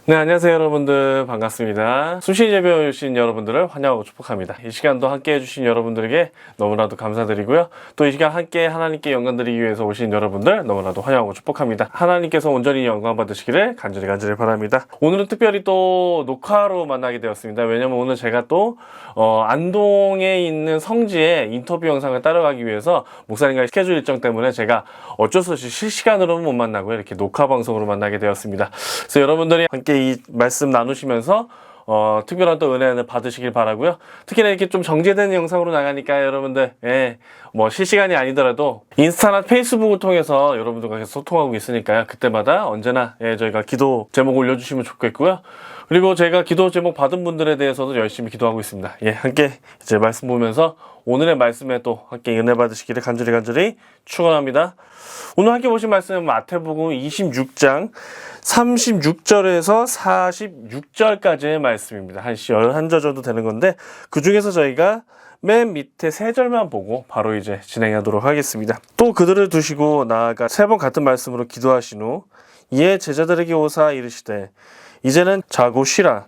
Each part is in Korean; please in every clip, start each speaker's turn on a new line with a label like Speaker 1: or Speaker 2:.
Speaker 1: 네, 안녕하세요 여러분들, 반갑습니다. 수시 예배 오신 여러분들을 환영하고 축복합니다. 이 시간도 함께 해주신 여러분들에게 너무나도 감사드리고요. 또 이 시간 함께 하나님께 영광 드리기 위해서 오신 여러분들 너무나도 환영하고 축복합니다. 하나님께서 온전히 영광 받으시기를 간절히 바랍니다. 오늘은 특별히 또 녹화로 만나게 되었습니다. 왜냐면 오늘 제가 또 안동에 있는 성지에 인터뷰 영상을 따라가기 위해서 목사님과의 스케줄 일정 때문에 제가 어쩔 수 없이 실시간으로는 못 만나고요. 이렇게 녹화 방송으로 만나게 되었습니다. 그래서 여러분들이 함께 이 말씀 나누시면서 특별한 또 은혜를 받으시길 바라고요. 특히나 이렇게 좀 정제된 영상으로 나가니까 여러분들 뭐 실시간이 아니더라도 인스타나 페이스북을 통해서 여러분들과 계속 소통하고 있으니까요. 그때마다 언제나 저희가 기도 제목 올려주시면 좋겠고요. 그리고 제가 기도 제목 받은 분들에 대해서도 열심히 기도하고 있습니다. 함께 이제 말씀 보면서 오늘의 말씀에 또 함께 은혜 받으시기를 간절히 축원합니다. 오늘 함께 보신 말씀은 마태복음 26장 36절에서 46절까지의 말씀입니다. 한 11절 정도 되는 건데 그 중에서 저희가 맨 밑에 3절만 보고 바로 이제 진행하도록 하겠습니다. 또 그들을 두시고 나아가 3번 같은 말씀으로 기도하신 후 이에 제자들에게 오사 이르시되 이제는 자고 쉬라.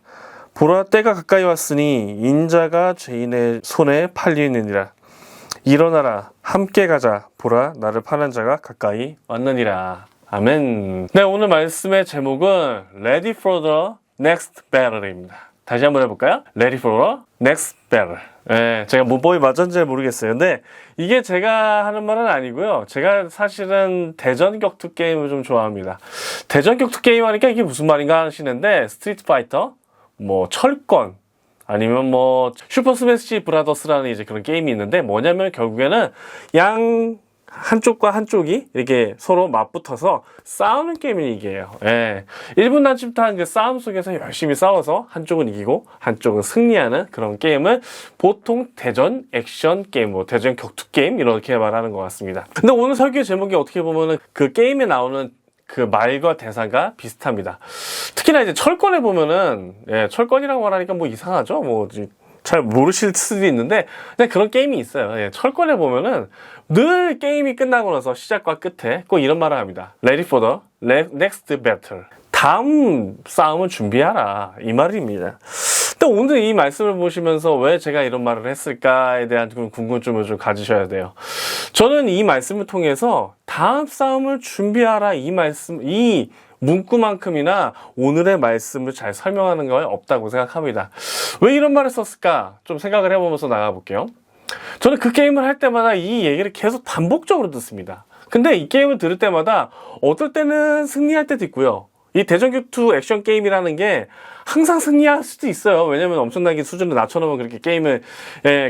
Speaker 1: 보라 때가 가까이 왔으니 인자가 죄인의 손에 팔리느니라. 일어나라 함께 가자. 보라 나를 파는 자가 가까이 왔느니라. 아멘. 네, 오늘 말씀의 제목은 Ready for the Next Battle입니다. 다시 한번 해볼까요? Ready for the Next Battle. 제가 문법이 맞았는지 모르겠어요. 근데 이게 제가 하는 말은 아니고요. 제가 사실은 대전 격투 게임을 좀 좋아합니다. 대전 격투 게임 하니까 이게 무슨 말인가 하시는데 스트리트 파이터, 뭐 철권, 아니면 뭐 슈퍼 스매시 브라더스라는 이제 그런 게임이 있는데 뭐냐면 결국에는 양 한쪽과 한쪽이 이렇게 서로 맞붙어서 싸우는 게임이 이게요. 1분 남짓한 그 싸움 속에서 열심히 싸워서 한쪽은 이기고 한쪽은 승리하는 그런 게임을 보통 대전 액션 게임, 뭐 대전 격투 게임 이렇게 말하는 것 같습니다. 근데 오늘 설교 제목이 어떻게 보면은 그 게임에 나오는 그 말과 대사가 비슷합니다. 특히나 이제 철권에 보면은 철권이라고 말하니까 뭐 이상하죠. 뭐 잘 모르실 수도 있는데 그냥 그런 게임이 있어요. 철권에 보면은 늘 게임이 끝나고 나서 시작과 끝에 꼭 이런 말을 합니다. Ready for the next battle. 다음 싸움을 준비하라. 이 말입니다. 근데 오늘 이 말씀을 보시면서 왜 제가 이런 말을 했을까에 대한 궁금증을 좀 가지셔야 돼요. 저는 이 말씀을 통해서 다음 싸움을 준비하라 이 문구만큼이나 오늘의 말씀을 잘 설명하는 건 없다고 생각합니다. 왜 이런 말을 썼을까? 좀 생각을 해보면서 나가볼게요. 저는 그 게임을 할 때마다 이 얘기를 계속 반복적으로 듣습니다. 근데 이 게임을 들을 때마다 어떨 때는 승리할 때도 있고요. 이 대전격투 액션 게임이라는 게 항상 승리할 수도 있어요. 왜냐면 엄청나게 수준을 낮춰놓으면 그렇게 게임을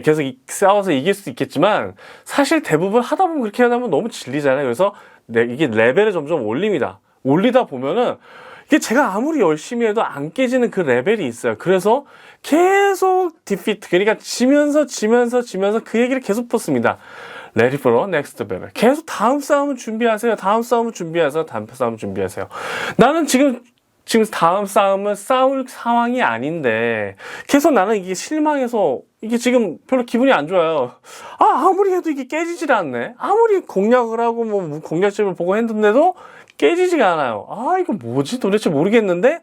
Speaker 1: 계속 싸워서 이길 수도 있겠지만 사실 대부분 하다 보면 그렇게 하다 보면 너무 질리잖아요. 그래서 이게 레벨을 점점 올립니다. 올리다 보면은 이게 제가 아무리 열심히 해도 안 깨지는 그 레벨이 있어요. 그래서 계속 디피트, 그러니까 지면서 그 얘기를 계속 붙습니다. Ready for the next battle. 계속 다음 싸움을 준비하세요. 다음 싸움을 준비하세요. 나는 지금 다음 싸움을 싸울 상황이 아닌데 계속 나는 이게 실망해서 이게 지금 별로 기분이 안 좋아요. 아무리 해도 이게 깨지질 않네. 아무리 공략을 하고 뭐 공략집을 보고 했는데도 깨지지가 않아요. 이거 뭐지? 도대체 모르겠는데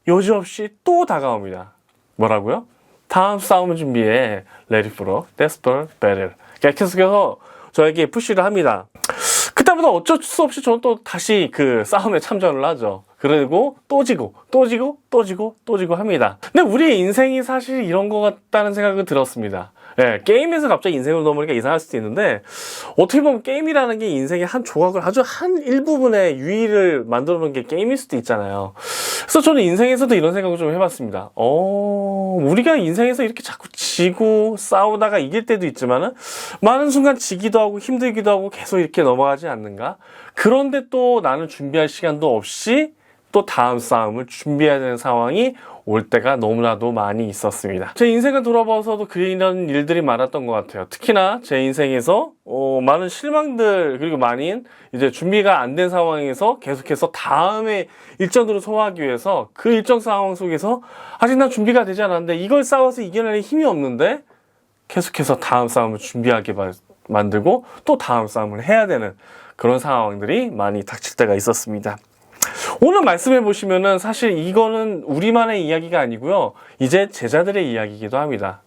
Speaker 1: 여지없이 또 다가옵니다. 뭐라고요? 다음 싸움을 준비해. Ready for the desperate battle. 계속해서 저에게 푸시를 합니다. 그때부터 어쩔 수 없이 저는 또 다시 그 싸움에 참전을 하죠. 그리고 또 지고 합니다. 근데 우리의 인생이 사실 이런 것 같다는 생각이 들었습니다. 게임에서 갑자기 인생을 넘으니까 이상할 수도 있는데 어떻게 보면 게임이라는 게 인생의 한 조각을 아주 한 일부분의 유의를 만들어 놓은 게 게임일 수도 있잖아요. 그래서 저는 인생에서도 이런 생각을 좀 해봤습니다. 우리가 인생에서 이렇게 자꾸 지고 싸우다가 이길 때도 있지만은 많은 순간 지기도 하고 힘들기도 하고 계속 이렇게 넘어가지 않는가? 그런데 또 나는 준비할 시간도 없이 또 다음 싸움을 준비해야 되는 상황이 올 때가 너무나도 많이 있었습니다. 제 인생을 돌아봐서도 이런 일들이 많았던 것 같아요. 특히나 제 인생에서 많은 실망들 그리고 많은 이제 준비가 안 된 상황에서 계속해서 다음에 일정들을 소화하기 위해서 그 일정 상황 속에서 아직 난 준비가 되지 않았는데 이걸 싸워서 이겨낼 힘이 없는데 계속해서 다음 싸움을 준비하게 만들고 또 다음 싸움을 해야 되는 그런 상황들이 많이 닥칠 때가 있었습니다. 오늘 말씀해 보시면은 사실 이거는 우리만의 이야기가 아니고요. 이제 제자들의 이야기이기도 합니다.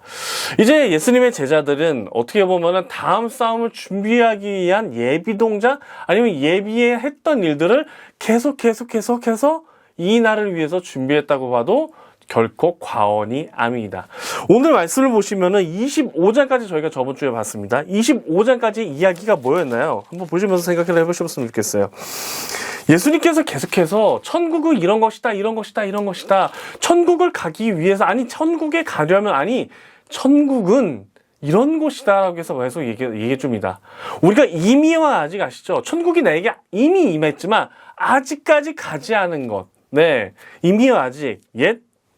Speaker 1: 이제 예수님의 제자들은 어떻게 보면은 다음 싸움을 준비하기 위한 예비 동작 아니면 예비했던 일들을 계속해서 이 날을 위해서 준비했다고 봐도 결코 과언이 아닙니다. 오늘 말씀을 보시면은 25장까지 저희가 저번 주에 봤습니다. 25장까지 이야기가 뭐였나요? 한번 보시면서 생각을 해보셨으면 좋겠어요. 예수님께서 계속해서 천국은 이런 것이다. 천국을 가기 위해서, 천국에 가려면, 천국은 이런 곳이다. 라고 해서 계속 얘기해 줍니다. 우리가 이미와 아직 아시죠? 천국이 나에게 이미 임했지만, 아직까지 가지 않은 것. 네. 이미와 아직,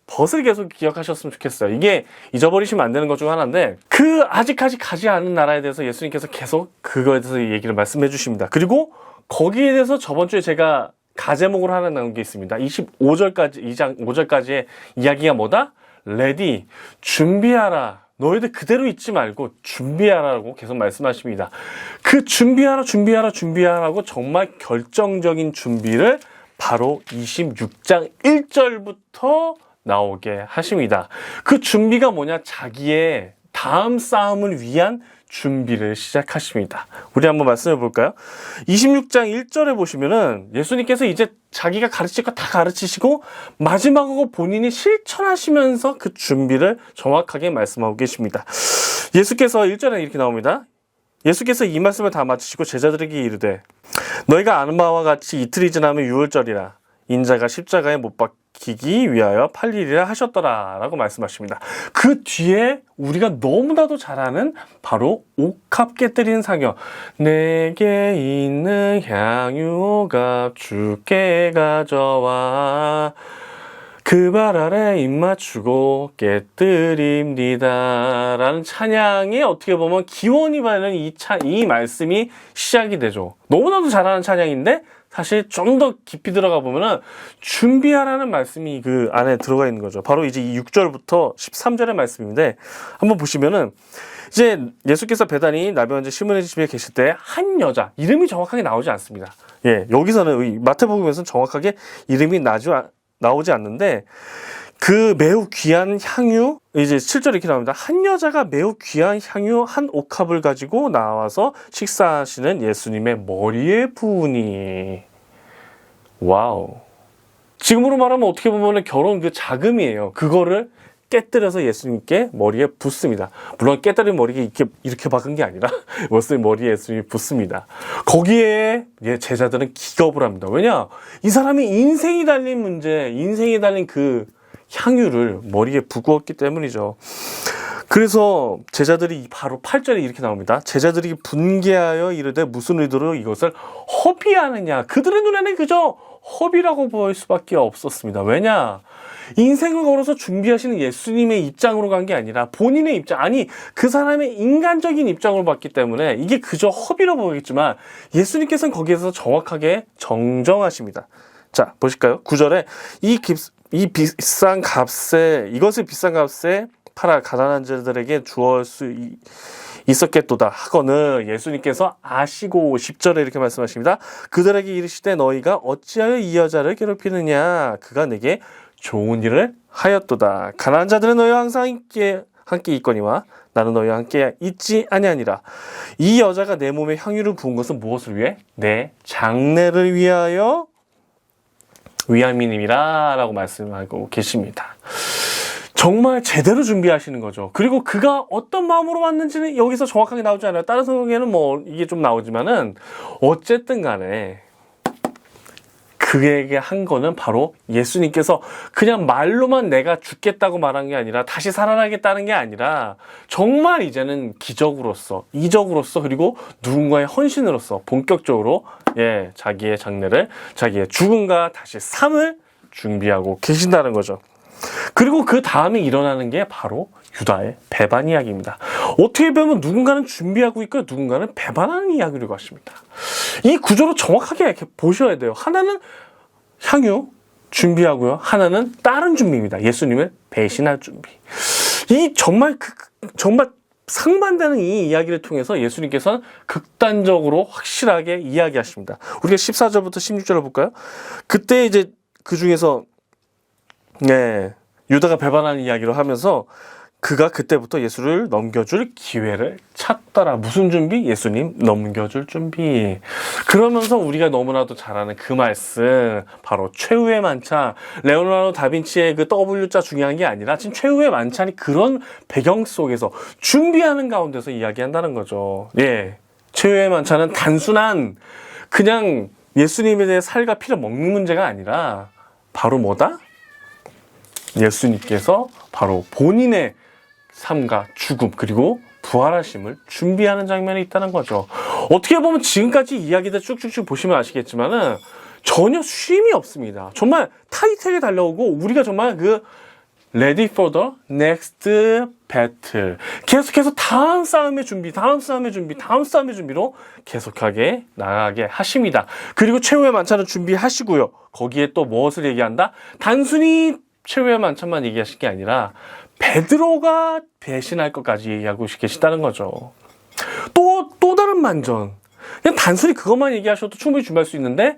Speaker 1: 벗을 계속 기억하셨으면 좋겠어요. 이게 잊어버리시면 안 되는 것 중 하나인데, 그 아직까지 가지 않은 나라에 대해서 예수님께서 계속 그거에 대해서 얘기를 말씀해 주십니다. 그리고 거기에 대해서 저번 주에 제가 가제목으로 하나 나온 게 있습니다. 25절까지, 2장 5절까지의 이야기가 뭐다? 레디, 준비하라. 너희들 그대로 있지 말고 준비하라고 계속 말씀하십니다. 그 준비하라고 정말 결정적인 준비를 바로 26장 1절부터 나오게 하십니다. 그 준비가 뭐냐? 자기의 다음 싸움을 위한 준비를 시작하십니다. 우리 한번 말씀해 볼까요? 26장 1절에 보시면은 예수님께서 이제 자기가 가르칠 거 다 가르치시고 마지막으로 본인이 실천하시면서 그 준비를 정확하게 말씀하고 계십니다. 예수께서 1절에 이렇게 나옵니다. 예수께서 이 말씀을 다 마치시고 제자들에게 이르되 너희가 아는 바와 같이 이틀이 지나면 유월절이라 인자가 십자가에 못 박히기 위하여 팔리리라 하셨더라 라고 말씀하십니다. 그 뒤에 우리가 너무나도 잘 아는 바로 옥합 깨뜨리는 사격. 내게 있는 향유옥합 주께 가져와 그 발 아래 입 맞추고 깨뜨립니다 라는 찬양이 어떻게 보면 기원이 받는 이 말씀이 시작이 되죠. 너무나도 잘하는 찬양인데 사실 좀 더 깊이 들어가 보면은 준비하라는 말씀이 그 안에 들어가 있는 거죠. 바로 이제 이 6절부터 13절의 말씀인데 한번 보시면은 이제 예수께서 베다니 나병환자 시몬의 집에 계실 때 한 여자 이름이 정확하게 나오지 않습니다. 여기서는 마태복음에서는 정확하게 이름이 나오지 않는데 그 매우 귀한 향유 이제 7절에 이렇게 나옵니다. 한 여자가 매우 귀한 향유 한 옥합을 가지고 나와서 식사하시는 예수님의 머리에 부으니 와우. 지금으로 말하면 어떻게 보면 결혼 그 자금이에요. 그거를 깨뜨려서 예수님께 머리에 붓습니다. 물론 깨뜨린 머리에 이렇게 박은 게 아니라 머리에 예수님이 붓습니다. 거기에 제자들은 기겁을 합니다. 왜냐? 이 사람이 인생이 달린 그 향유를 머리에 부었기 때문이죠. 그래서 제자들이 바로 8절에 이렇게 나옵니다. 제자들이 분개하여 이르되 무슨 의도로 이것을 허비하느냐. 그들의 눈에는 그저 허비라고 보일 수밖에 없었습니다. 왜냐? 인생을 걸어서 준비하시는 예수님의 입장으로 간 게 아니라 본인의 입장, 그 사람의 인간적인 입장으로 봤기 때문에 이게 그저 허비로 보이겠지만 예수님께서는 거기에서 정확하게 정정하십니다. 자, 보실까요? 9절에 이것을 비싼 값에 팔아 가난한 자들에게 주어 수 있었겠도다 하거늘 예수님께서 아시고 10절에 이렇게 말씀하십니다. 그들에게 이르시되 너희가 어찌하여 이 여자를 괴롭히느냐 그가 내게 좋은 일을 하였도다. 가난한 자들은 너희와 항상 함께 있거니와 나는 너희와 함께 있지 아니하니라. 이 여자가 내 몸에 향유를 부은 것은 무엇을 위해? 내 장례를 위함이니라 라고 말씀하고 계십니다. 정말 제대로 준비하시는 거죠. 그리고 그가 어떤 마음으로 왔는지는 여기서 정확하게 나오지 않아요. 다른 성경에는 이게 좀 나오지만은 어쨌든 간에 그에게 한 거는 바로 예수님께서 그냥 말로만 내가 죽겠다고 말한 게 아니라 다시 살아나겠다는 게 아니라 정말 이제는 기적으로서 이적으로서 그리고 누군가의 헌신으로서 본격적으로 자기의 장례를 자기의 죽음과 다시 삶을 준비하고 계신다는 거죠. 그리고 그 다음에 일어나는 게 바로 유다의 배반 이야기입니다. 어떻게 보면 누군가는 준비하고 있고 누군가는 배반하는 이야기라고 하십니다. 이 구조를 정확하게 이렇게 보셔야 돼요. 하나는 향유 준비하고요. 하나는 다른 준비입니다. 예수님을 배신할 준비. 이 정말 상반되는 이 이야기를 통해서 예수님께서는 극단적으로 확실하게 이야기하십니다. 우리가 14절부터 16절을 볼까요? 그때 이제 그 중에서 유다가 배반하는 이야기를 하면서 그가 그때부터 예수를 넘겨줄 기회를 찾더라. 무슨 준비? 예수님 넘겨줄 준비. 그러면서 우리가 너무나도 잘 아는 그 말씀, 바로 최후의 만찬. 레오나르도 다빈치의 그 W자 중요한 게 아니라 지금 최후의 만찬이 그런 배경 속에서 준비하는 가운데서 이야기한다는 거죠. 최후의 만찬은 단순한 그냥 예수님에 대해 살과 피를 먹는 문제가 아니라 바로 뭐다? 예수님께서 바로 본인의 삶과 죽음 그리고 부활하심을 준비하는 장면이 있다는 거죠. 어떻게 보면 지금까지 이야기들 쭉쭉쭉 보시면 아시겠지만은 전혀 쉼이 없습니다. 정말 타이트하게 달려오고 우리가 정말 그 ready for the next battle 계속해서 다음 싸움의 준비로 계속하게 나가게 하십니다. 그리고 최후의 만찬을 준비하시고요. 거기에 또 무엇을 얘기한다? 단순히 최후의 만찬만 얘기하실 게 아니라 베드로가 배신할 것까지 얘기하고 계시다는 거죠. 또 다른 만전. 그냥 단순히 그것만 얘기하셔도 충분히 준비할 수 있는데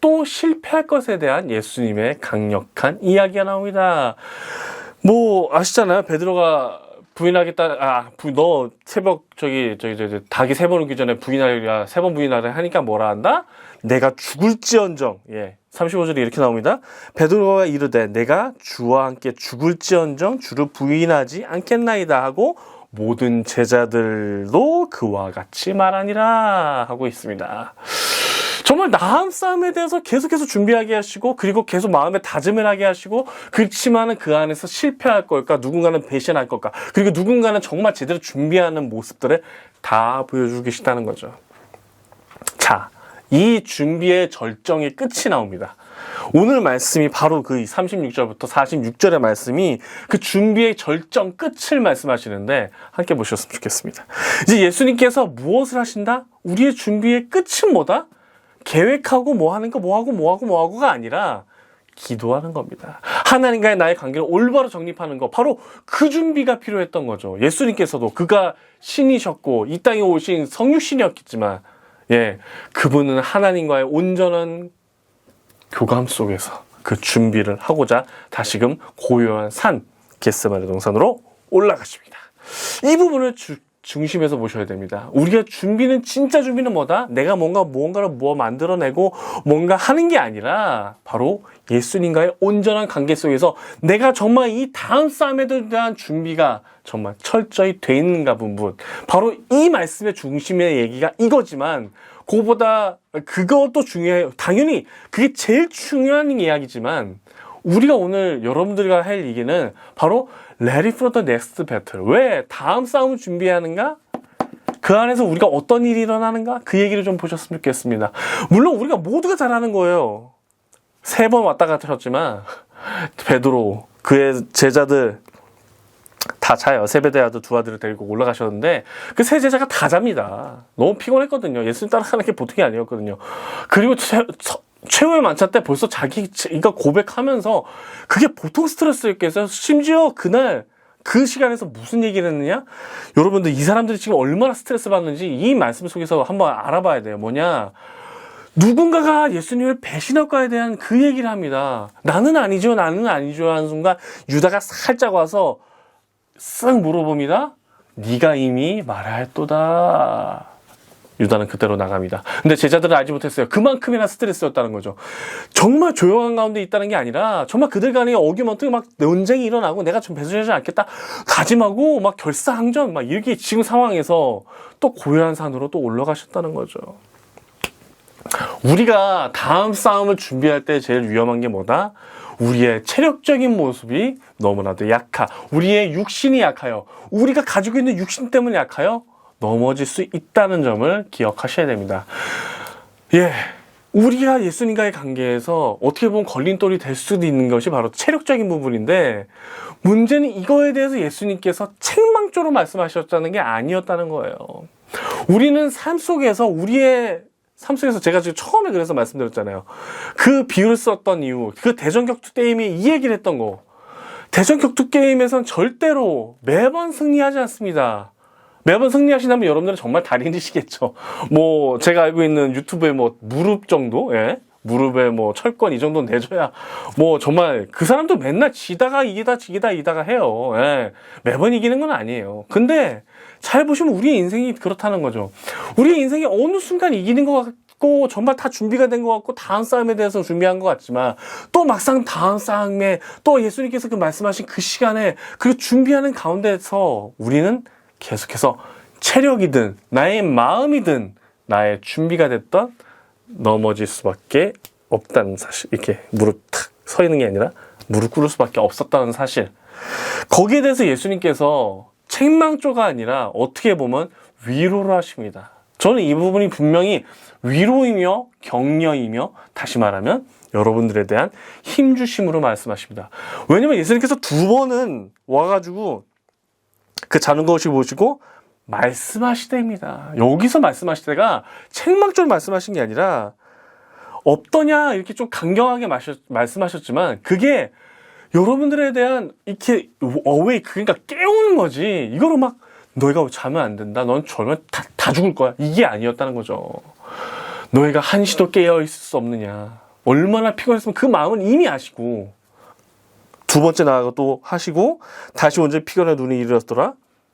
Speaker 1: 또 실패할 것에 대한 예수님의 강력한 이야기가 나옵니다. 뭐 아시잖아요. 베드로가 부인하겠다. 너 새벽 닭이 3번 오기 전에 부인하리라 3번 부인하라 하니까 뭐라 한다? 내가 죽을지언정. 35절에 이렇게 나옵니다. 베드로가 이르되 내가 주와 함께 죽을지언정 주를 부인하지 않겠나이다 하고 모든 제자들도 그와 같이 말하니라 하고 있습니다. 정말 나음 싸움에 대해서 계속해서 준비하게 하시고 그리고 계속 마음에 다짐을 하게 하시고 그렇지만은 그 안에서 실패할 걸까 누군가는 배신할 걸까 그리고 누군가는 정말 제대로 준비하는 모습들을 다 보여주고 계시다는 거죠. 자, 이 준비의 절정의 끝이 나옵니다. 오늘 말씀이 바로 그 36절부터 46절의 말씀이 그 준비의 절정 끝을 말씀하시는데 함께 보셨으면 좋겠습니다. 이제 예수님께서 무엇을 하신다? 우리의 준비의 끝은 뭐다? 계획하고 뭐 하는 거, 뭐하고가 아니라 기도하는 겁니다. 하나님과의 나의 관계를 올바로 정립하는 거, 바로 그 준비가 필요했던 거죠. 예수님께서도 그가 신이셨고 이 땅에 오신 성육신이었겠지만 그분은 하나님과의 온전한 교감 속에서 그 준비를 하고자 다시금 고요한 산 겟세마네 동산으로 올라가십니다. 이 부분을 중심에서 보셔야 됩니다. 우리가 진짜 준비는 뭐다? 내가 뭔가를 만들어내고 뭔가 하는 게 아니라 바로 예수님과의 온전한 관계 속에서 내가 정말 이 다음 싸움에 대한 준비가 정말 철저히 돼 있는가 부분. 바로 이 말씀의 중심의 얘기가 이거지만 그것도 중요해요. 당연히 그게 제일 중요한 이야기지만 우리가 오늘 여러분들과 할 얘기는 바로 Ready for the next battle. 왜? 다음 싸움을 준비하는가? 그 안에서 우리가 어떤 일이 일어나는가? 그 얘기를 좀 보셨으면 좋겠습니다. 물론 우리가 모두가 잘하는 거예요. 3번 왔다 갔다 하셨지만 베드로, 그의 제자들 다 자요. 세베대 아들 2아들을 데리고 올라가셨는데 그 세 제자가 다 잡니다. 너무 피곤했거든요. 예수님 따라가는 게 보통이 아니었거든요. 그리고 최후의 만찬 때 벌써 자기가 고백하면서 그게 보통 스트레스였겠어요. 심지어 그날 그 시간에서 무슨 얘기를 했느냐? 여러분들 이 사람들이 지금 얼마나 스트레스 받는지 이 말씀 속에서 한번 알아봐야 돼요. 뭐냐? 누군가가 예수님을 배신할 거에 대한 그 얘기를 합니다. 나는 아니죠 하는 순간 유다가 살짝 와서 쓱 물어봅니다. 네가 이미 말하였도다. 유다는 그대로 나갑니다. 근데 제자들은 알지 못했어요. 그만큼이나 스트레스였다는 거죠. 정말 조용한 가운데 있다는 게 아니라 정말 그들 간에 어규먼트 막 논쟁이 일어나고 내가 좀 배신하지 않겠다 다짐하고 막 결사항전 막 이렇게 지금 상황에서 또 고요한 산으로 또 올라가셨다는 거죠. 우리가 다음 싸움을 준비할 때 제일 위험한 게 뭐다? 우리의 체력적인 모습이 너무나도 우리의 육신이 약하여 우리가 가지고 있는 육신 때문에 약하여 넘어질 수 있다는 점을 기억하셔야 됩니다. 우리가 예수님과의 관계에서 어떻게 보면 걸림돌이 될 수도 있는 것이 바로 체력적인 부분인데 문제는 이거에 대해서 예수님께서 책망조로 말씀하셨다는 게 아니었다는 거예요. 우리는 우리의 삶 속에서 제가 지금 처음에 그래서 말씀드렸잖아요. 그 비유를 썼던 이유, 그 대전격투 게임에 이 얘기를 했던 거. 대전격투 게임에선 절대로 매번 승리하지 않습니다. 매번 승리하신다면 여러분들은 정말 달인이시겠죠. 뭐 제가 알고 있는 유튜브에 뭐 무릎 정도, 예? 무릎에 뭐 철권 이 정도는 내줘야 뭐 정말 그 사람도 맨날 지다가 이기다 지기다 이다가 해요. 예. 매번 이기는 건 아니에요. 근데 잘 보시면 우리의 인생이 그렇다는 거죠. 우리의 인생이 어느 순간 이기는 것 같고 정말 다 준비가 된 것 같고 다음 싸움에 대해서 준비한 것 같지만 또 막상 다음 싸움에 또 예수님께서 그 말씀하신 그 시간에 그 준비하는 가운데서 우리는 계속해서 체력이든 나의 마음이든 나의 준비가 됐던 넘어질 수밖에 없다는 사실. 이렇게 무릎 탁 서 있는 게 아니라 무릎 꿇을 수밖에 없었다는 사실. 거기에 대해서 예수님께서 책망조가 아니라 어떻게 보면 위로를 하십니다. 저는 이 부분이 분명히 위로이며 격려이며 다시 말하면 여러분들에 대한 힘주심으로 말씀하십니다. 왜냐면 예수님께서 두 번은 와가지고 그 자는 것을 보시고 말씀하시되입니다. 여기서 말씀하시되가 책망조를 말씀하신 게 아니라 없더냐 이렇게 좀 강경하게 말씀하셨지만 그게 여러분들에 대한 이렇게 어웨이 그러니까 깨우는 거지. 이거로 막 너희가 자면 안 된다. 넌 졸면 다 죽을 거야. 이게 아니었다는 거죠. 너희가 한시도 깨어 있을 수 없느냐. 얼마나 피곤했으면 그 마음은 이미 아시고 두 번째 나아가 또 하시고 다시 언제 피곤해 눈이 이르렀더라.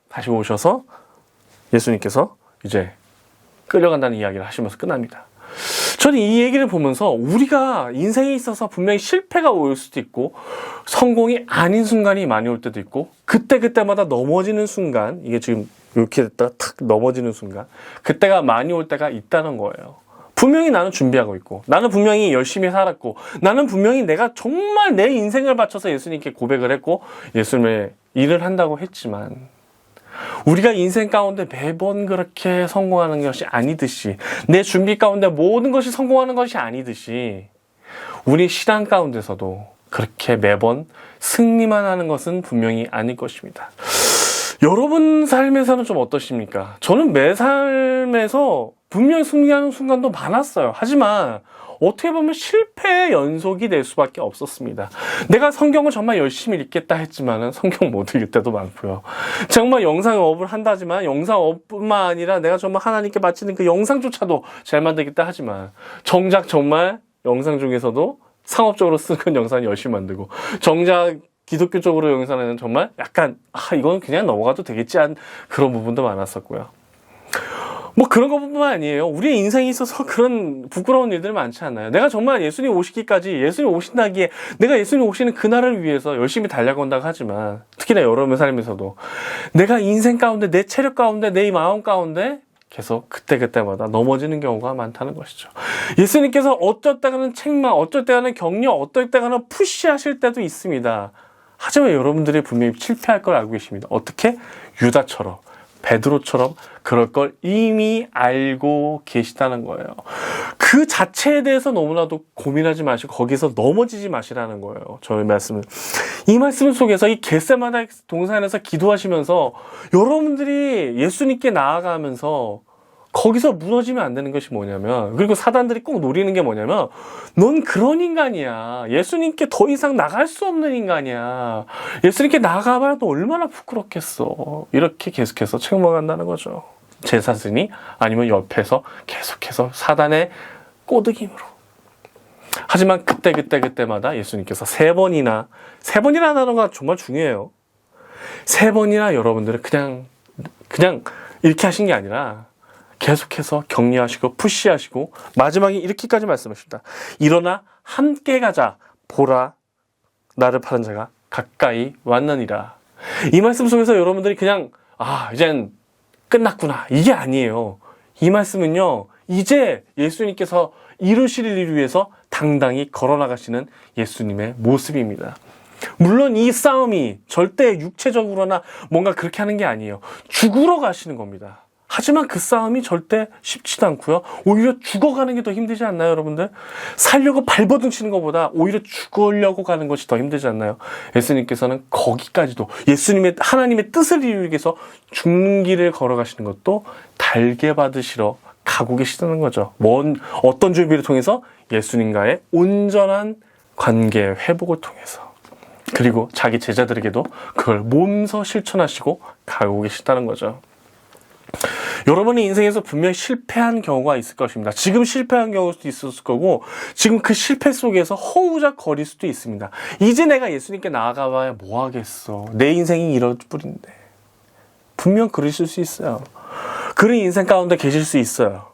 Speaker 1: 다시 오셔서 예수님께서 이제 끌려간다는 이야기를 하시면서 끝납니다. 저는 이 얘기를 보면서 우리가 인생에 있어서 분명히 실패가 올 수도 있고 성공이 아닌 순간이 많이 올 때도 있고 그때마다 넘어지는 순간 이게 지금 이렇게 됐다가 탁 넘어지는 순간 그때가 많이 올 때가 있다는 거예요. 분명히 나는 준비하고 있고 나는 분명히 열심히 살았고 나는 분명히 내가 정말 내 인생을 바쳐서 예수님께 고백을 했고 예수님의 일을 한다고 했지만 우리가 인생 가운데 매번 그렇게 성공하는 것이 아니듯이 내 준비 가운데 모든 것이 성공하는 것이 아니듯이 우리 신앙 가운데서도 그렇게 매번 승리만 하는 것은 분명히 아닐 것입니다. 여러분 삶에서는 좀 어떠십니까? 저는 매 삶에서 분명히 승리하는 순간도 많았어요. 하지만 어떻게 보면 실패의 연속이 될 수밖에 없었습니다. 내가 성경을 정말 열심히 읽겠다 했지만은 성경 못 읽을 때도 많고요. 정말 영상 업을 한다지만 영상 업뿐만 아니라 내가 정말 하나님께 바치는 그 영상조차도 잘 만들겠다 하지만 정작 정말 영상 중에서도 상업적으로 쓰는 영상을 열심히 만들고 정작 기독교 쪽으로 영상에는 정말 약간 이건 그냥 넘어가도 되겠지 한 그런 부분도 많았었고요. 뭐 그런 것뿐만 아니에요. 우리의 인생에 있어서 그런 부끄러운 일들 많지 않나요? 내가 정말 예수님 오시기까지 예수님 오신다기에 내가 예수님 오시는 그날을 위해서 열심히 달려간다고 하지만 특히나 여러분의 삶에서도 내가 인생 가운데 내 체력 가운데 내 마음 가운데 계속 그때마다 넘어지는 경우가 많다는 것이죠. 예수님께서 어쩔 때가는 책망, 어쩔 때가는 격려, 어떨 때가는 푸시하실 때도 있습니다. 하지만 여러분들이 분명히 실패할 걸 알고 계십니다. 어떻게? 유다처럼 베드로처럼 그럴 걸 이미 알고 계시다는 거예요. 그 자체에 대해서 너무나도 고민하지 마시고 거기서 넘어지지 마시라는 거예요. 저의 말씀은. 이 말씀 속에서 이 겟세마네 동산에서 기도하시면서 여러분들이 예수님께 나아가면서 거기서 무너지면 안 되는 것이 뭐냐면 그리고 사단들이 꼭 노리는 게 뭐냐면 넌 그런 인간이야. 예수님께 더 이상 나갈 수 없는 인간이야. 예수님께 나가봐야 너 얼마나 부끄럽겠어. 이렇게 계속해서 책망한다는 거죠. 제사장이 아니면 옆에서 계속해서 사단의 꼬드김으로. 하지만 그때마다 예수님께서 세 번이라는 단어가 정말 중요해요. 세 번이나 여러분들은 그냥 이렇게 하신 게 아니라 계속해서 격려하시고 푸시하시고 마지막에 이렇게까지 말씀하십니다. 일어나 함께 가자. 보라 나를 파는 자가 가까이 왔느니라. 이 말씀 속에서 여러분들이 그냥 이젠 끝났구나 이게 아니에요. 이 말씀은요 이제 예수님께서 이루실 일을 위해서 당당히 걸어나가시는 예수님의 모습입니다. 물론 이 싸움이 절대 육체적으로나 뭔가 그렇게 하는 게 아니에요. 죽으러 가시는 겁니다. 하지만 그 싸움이 절대 쉽지도 않고요. 오히려 죽어가는 게 더 힘들지 않나요, 여러분들? 살려고 발버둥 치는 것보다 오히려 죽으려고 가는 것이 더 힘들지 않나요? 예수님께서는 거기까지도 예수님의 하나님의 뜻을 이루기 위해서 죽는 길을 걸어가시는 것도 달게 받으시러 가고 계시다는 거죠. 어떤 준비를 통해서? 예수님과의 온전한 관계 회복을 통해서. 그리고 자기 제자들에게도 그걸 몸소 실천하시고 가고 계시다는 거죠. 여러분의 인생에서 분명히 실패한 경우가 있을 것입니다. 지금 실패한 경우도 있었을 거고 지금 그 실패 속에서 허우적거릴 수도 있습니다. 이제 내가 예수님께 나아가봐야 뭐 하겠어. 내 인생이 이럴 뿐인데. 분명 그러실 수 있어요. 그런 인생 가운데 계실 수 있어요.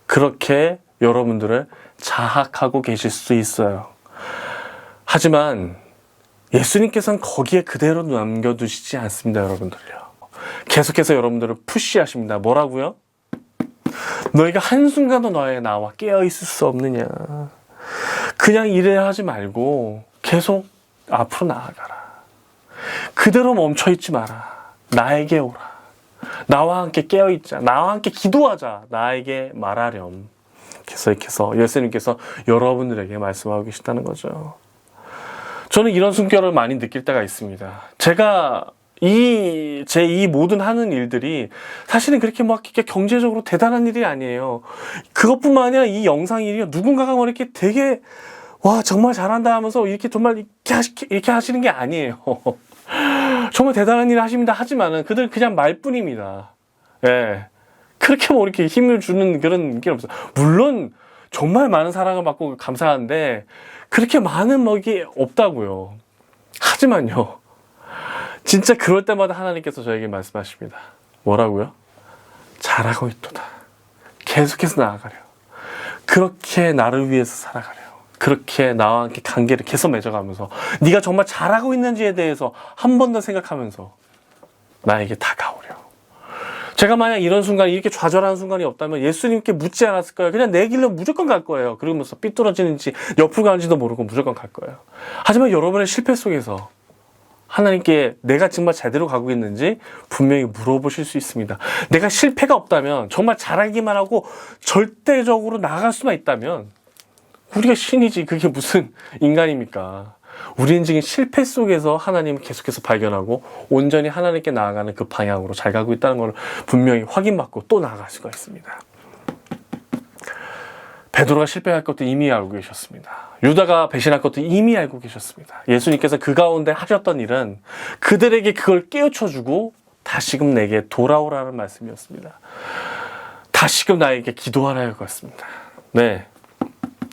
Speaker 1: 그렇게 여러분들을 자학하고 계실 수 있어요. 하지만 예수님께서는 거기에 그대로 남겨두시지 않습니다, 여러분들요. 계속해서 여러분들을 푸시하십니다. 뭐라고요? 너희가 한순간도 나와 깨어있을 수 없느냐. 그냥 이래야 하지 말고 계속 앞으로 나아가라. 그대로 멈춰있지 마라. 나에게 오라. 나와 함께 깨어있자. 나와 함께 기도하자. 나에게 말하렴. 계속해서 예수님께서 여러분들에게 말씀하고 계시다는 거죠. 저는 이런 숨결을 많이 느낄 때가 있습니다. 제가 이 모든 하는 일들이 사실은 그렇게 막 이렇게 경제적으로 대단한 일이 아니에요. 그것뿐만 아니라 이 영상 일이 누군가가 뭐 이렇게 되게 와 정말 잘한다 하면서 이렇게 정말 이렇게 하시는 게 아니에요. 정말 대단한 일을 하십니다. 하지만은 그들 그냥 말뿐입니다. 예. 그렇게 뭐 이렇게 힘을 주는 그런 게 없어요. 물론 정말 많은 사랑을 받고 감사한데 그렇게 많은 먹이 없다고요. 하지만요. 진짜 그럴 때마다 하나님께서 저에게 말씀하십니다. 뭐라고요? 잘하고 있도다. 계속해서 나아가려. 그렇게 나를 위해서 살아가려. 그렇게 나와 함께 관계를 계속 맺어가면서 네가 정말 잘하고 있는지에 대해서 한 번 더 생각하면서 나에게 다가오려. 제가 만약 이런 순간, 이렇게 좌절하는 순간이 없다면 예수님께 묻지 않았을까요? 그냥 내 길로 무조건 갈 거예요. 그러면서 삐뚤어지는지 옆으로 가는지도 모르고 무조건 갈 거예요. 하지만 여러분의 실패 속에서 하나님께 내가 정말 제대로 가고 있는지 분명히 물어보실 수 있습니다. 내가 실패가 없다면, 정말 잘하기만 하고 절대적으로 나아갈 수만 있다면 우리가 신이지 그게 무슨 인간입니까? 우리는 지금 실패 속에서 하나님을 계속해서 발견하고 온전히 하나님께 나아가는 그 방향으로 잘 가고 있다는 걸 분명히 확인받고 또 나아갈 수가 있습니다. 베드로가 실패할 것도 이미 알고 계셨습니다. 유다가 배신할 것도 이미 알고 계셨습니다. 예수님께서 그 가운데 하셨던 일은 그들에게 그걸 깨우쳐주고 다시금 내게 돌아오라는 말씀이었습니다. 다시금 나에게 기도하라는 것같습니다. 네,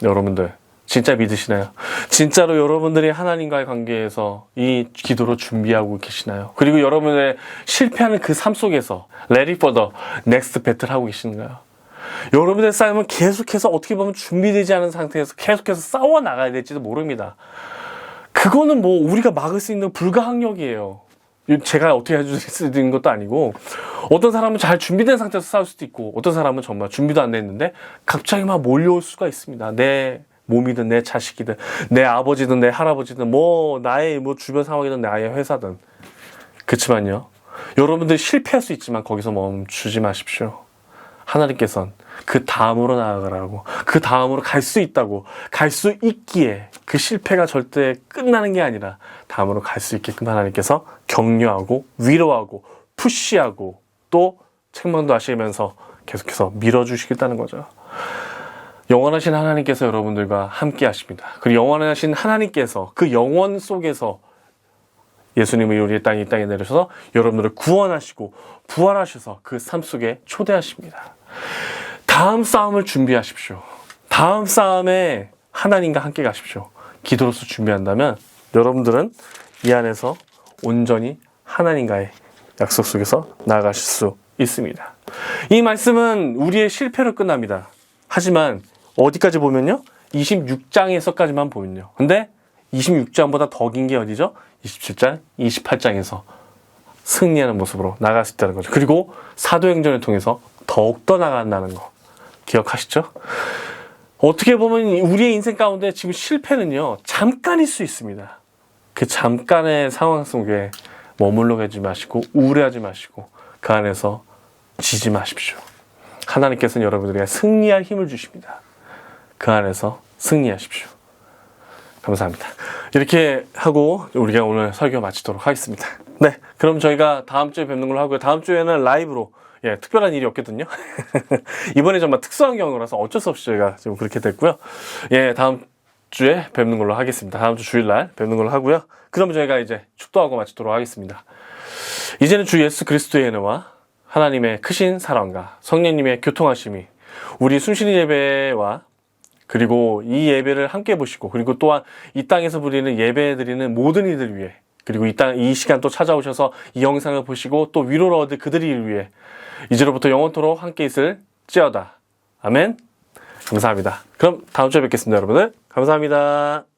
Speaker 1: 여러분들 진짜 믿으시나요? 진짜로 여러분들이 하나님과의 관계에서 이 기도로 준비하고 계시나요? 그리고 여러분의 실패하는 그 삶 속에서 Ready for the next battle 하고 계신가요? 여러분의 삶은 계속해서 어떻게 보면 준비되지 않은 상태에서 계속해서 싸워 나가야 될지도 모릅니다. 그거는 뭐 우리가 막을 수 있는 불가항력이에요. 제가 어떻게 해줄 수 있는 것도 아니고, 어떤 사람은 잘 준비된 상태에서 싸울 수도 있고, 어떤 사람은 정말 준비도 안 됐는데 갑자기 막 몰려올 수가 있습니다. 내 몸이든 내 자식이든 내 아버지든 내 할아버지든 뭐 나의 뭐 주변 상황이든 나의 회사든. 그렇지만요, 여러분들이 실패할 수 있지만 거기서 멈추지 마십시오. 하나님께서는 그 다음으로 나아가라고, 그 다음으로 갈 수 있다고, 갈 수 있기에 그 실패가 절대 끝나는 게 아니라 다음으로 갈 수 있게끔 하나님께서 격려하고 위로하고 푸시하고 또 책망도 하시면서 계속해서 밀어주시겠다는 거죠. 영원하신 하나님께서 여러분들과 함께 하십니다. 그리고 영원하신 하나님께서 그 영원 속에서 예수님의 우리의 이 땅에 내려셔서 여러분들을 구원하시고 부활하셔서 그 삶 속에 초대하십니다. 다음 싸움을 준비하십시오. 다음 싸움에 하나님과 함께 가십시오. 기도로서 준비한다면 여러분들은 이 안에서 온전히 하나님과의 약속 속에서 나아가실 수 있습니다. 이 말씀은 우리의 실패로 끝납니다. 하지만 어디까지 보면요? 26장에서까지만 보면요. 근데 26장보다 더 긴 게 어디죠? 27장, 28장에서 승리하는 모습으로 나아갈 수 있다는 거죠. 그리고 사도행전을 통해서 더욱더 나아간다는 거 기억하시죠? 어떻게 보면 우리의 인생 가운데 지금 실패는요, 잠깐일 수 있습니다. 그 잠깐의 상황 속에 머물러 가지 마시고 우울해하지 마시고 그 안에서 지지 마십시오. 하나님께서는 여러분들에게 승리할 힘을 주십니다. 그 안에서 승리하십시오. 감사합니다. 이렇게 하고 우리가 오늘 설교 마치도록 하겠습니다. 네, 그럼 저희가 다음 주에 뵙는 걸로 하고요. 다음 주에는 라이브로, 특별한 일이 없거든요. 이번에 정말 특수한 경우라서 어쩔 수 없이 저희가 좀 그렇게 됐고요. 다음 주에 뵙는 걸로 하겠습니다. 다음 주 주일날 뵙는 걸로 하고요. 그럼 저희가 이제 축도하고 마치도록 하겠습니다. 이제는 주 예수 그리스도의 은혜와 하나님의 크신 사랑과 성령님의 교통하심이 우리 순신의 예배와 그리고 이 예배를 함께 보시고 그리고 또한 이 땅에서 부리는 예배 드리는 모든 이들 위해 그리고 이 시간 또 찾아오셔서 이 영상을 보시고 또 위로를 얻을 그들을 위해 이제로부터 영원토록 함께 있을지어다. 아멘. 감사합니다. 그럼 다음 주에 뵙겠습니다, 여러분들. 감사합니다.